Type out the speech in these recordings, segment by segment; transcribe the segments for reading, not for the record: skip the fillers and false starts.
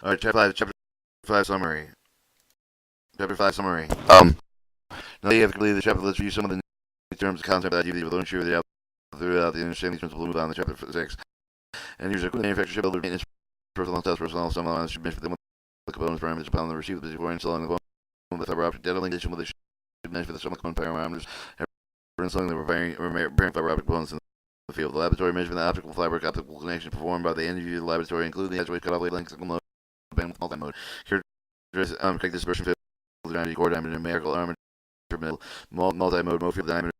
Alright, chapter 5 summary. Chapter 5 summary. Now you have to complete the chapter lets review some of the new terms of concept that you will learn throughout the understanding these principles. Move on to chapter 6. And here's a quick manufacturer, builder, maintenance, personal test, personal, some lines should mention them the components parameters upon the receiver before installing the component with the fiber optic data link addition with the should measure the sum of component parameters for installing the repairing fiber optic components in the field. The laboratory measurement of the optical connection performed by the end user laboratory, including the actuated cutoff wavelength, single mode, bandwidth, multi-mode. Check dispersion field, core diameter, numerical armature, multi-mode, mode field diameter,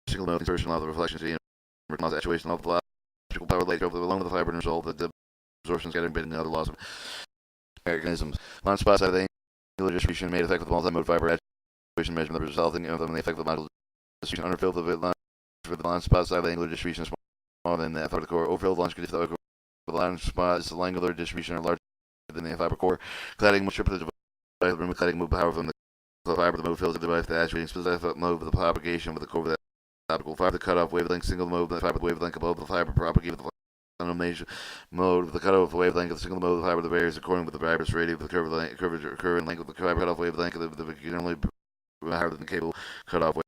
single mode, insertion, law of the reflection, C, and actuation, law of the optical power light over the along with the fiber and result that the absorption, scattering, bit, and other loss of mechanisms. On spot side of the angular distribution made effect with multi-mode fiber actuation measurement, the resulting of the effect of the module distribution underfilled the line for the line spot side of the angular distribution is smaller than the fiber core. Overfilled launch could if the line spot is the angular distribution are larger than the fiber core. Cladding will strip the device, remove cladding, move power from the fiber. The mode fills the device the actuating specific mode of the propagation with the core of the optical fiber. The cutoff wavelength, single mode, the fiber wavelength above the fiber propagate with the denomination mode of the cutoff wavelength of the single mode of the fiber that varies according with the fiber's radius of the curve and length of the fiber cutoff wavelength of the generally higher than the cable cutoff wavelength.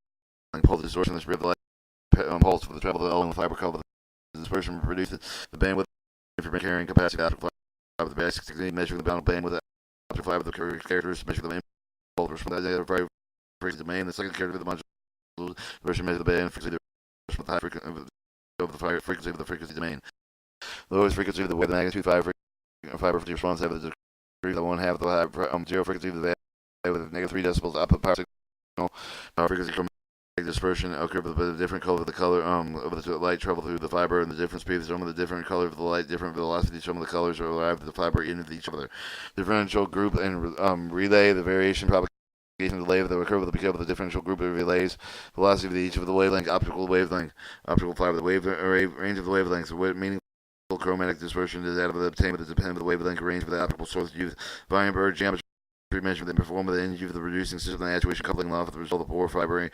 Pulse distortion, the spread of the light pulse for the travel along the fiber couple the dispersion produces the bandwidth for carrying capacity of the optical fiber. The basic technique measuring the bound bandwidth of the optical fiber, the characteristics measure the impulse from the frequency domain. The second characteristic of the module version measure the band frequency of the high frequency of the frequency domain. Lowest frequency of the wave, the magnitude 5 fiber frequency response have the degree of 1/2 the high, 0 frequency of the with negative 3 decibels output power signal power frequency from dispersion occur with a different color of the color of the light travel through the fiber and the different speeds some of the different color of the light different velocity some of the colors are arrived at the fiber into each other. Differential group and relay the variation propagation delay that occur with the differential group of relays velocity of each of the wavelength optical fiber the wave range of the wavelengths meaning chromatic dispersion is that of the obtained with the dependent of the wavelength range of the optical source used volume bird geometry measurement then performed with the energy of the reducing system and actuation coupling law for the result of pore fiber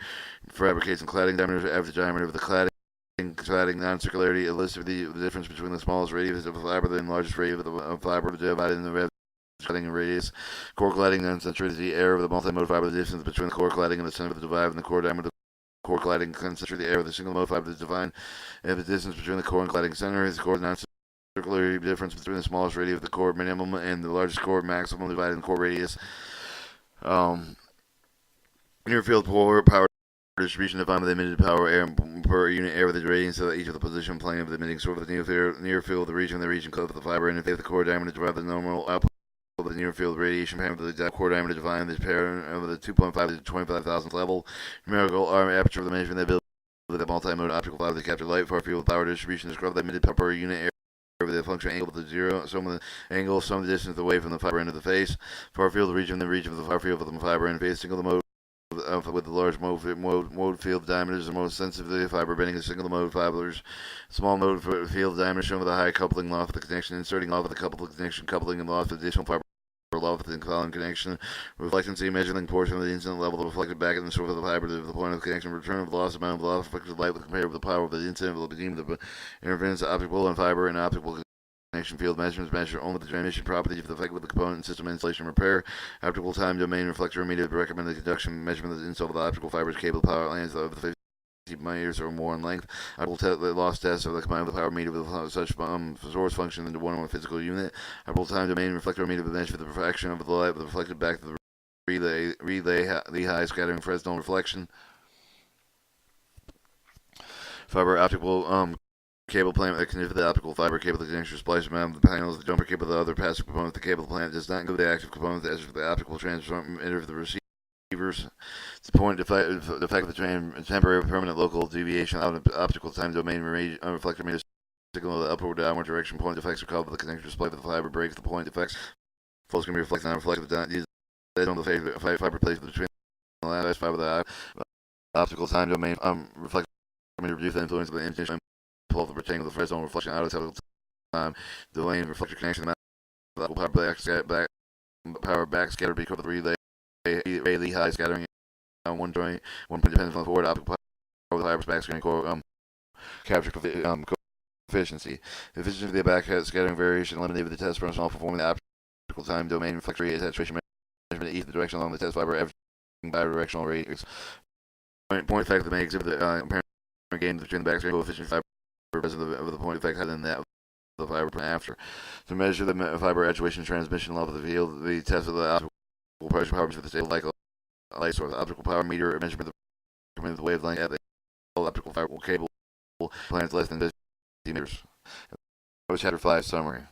fabricates and cladding diameter average diameter of the cladding non-circularity a list of the difference between the smallest radius of the fiber and the largest radius of the fiber divided in the cladding and radius core cladding non-centricity error of the multi-mode fiber the distance between the core cladding and the center of the divide and the core diameter core cladding concentrate the error of the single mode fiber is defined if the distance between the core and cladding center is the core non-circular difference between the smallest radius of the core minimum and the largest core maximum divided in the core radius. Near field power distribution defined by the emitted power air per unit area with the radiance of each of the position plane of the emitting source of the near field the region close to the fiber and if the core diameter divided the normal output of the near field radiation parameter of the core diameter defined this pair of the 2.5 to 25,000th level numerical aperture of the measurement ability of the multi-mode optical fiber to capture light far field power distribution describe the emitted power per unit area with the function angle to zero, some of the angle, some of the distance away from the fiber end of the face. Far field region, the region of the far field of the fiber end face, single mode with the large mode field diameters, the most sensitive to the fiber bending is single mode fibers. Small mode field diameter shown with a high coupling law for the connection, inserting law for the coupled connection, coupling and law for additional fiber. Law for the following connection, reflectancy measuring portion of the incident level reflected back in the source of the fiber to the point of connection, return of the loss amount of loss reflected light with compared with the power of the incident of the beam of the interference optical and fiber and optical connection field measurements measure only the transmission properties of the effect with the component system installation repair. Optical time domain reflector immediate recommended conduction measurement of the install of the optical fibers cable power lines of the 50 meters or more in length. The loss test of the combined with the power meter with such source function into one physical unit. Optical time domain reflector immediate measure the refraction of the light reflected back to the relay high scattering Fresnel reflection. Fiber optical cable plant that connects the optical fiber cable the connection splice amount of the panels, the jumper cable, the other passive component, the cable plant does not include the active component as for the optical transmitter of the receivers. The point the fact of the temporary permanent local deviation out of optical time domain reflector meter signal the upward downward direction point effects are called the connection display of the fiber breaks the point effects. False can be reflected on reflective these on the fiber placed between the last fiber of the optical time domain reflector meter reduce the influence of the intention pull the rectangle of the Fresnel reflection out of the time, the lane reflector connection, the power back scatter because of the relay high scattering on one joint, one point depends on the forward optical power with the fiber's back scattering core capture efficiency. Efficiency of the back scattering variation eliminated with the test personnel performing the time domain flex rate saturation measurement each direction along the test fiber averaging bidirectional rate. Point effect that may exhibit the apparent gain between the backstream coefficient fiber present of the point effect higher than that of the fiber after. To measure the fiber actuation transmission level of the field, the test of the optical pressure power for the stable light source. The optical power meter measurement of the wavelength at the optical fiber cable plans less than 50 meters. Chapter 5 summary.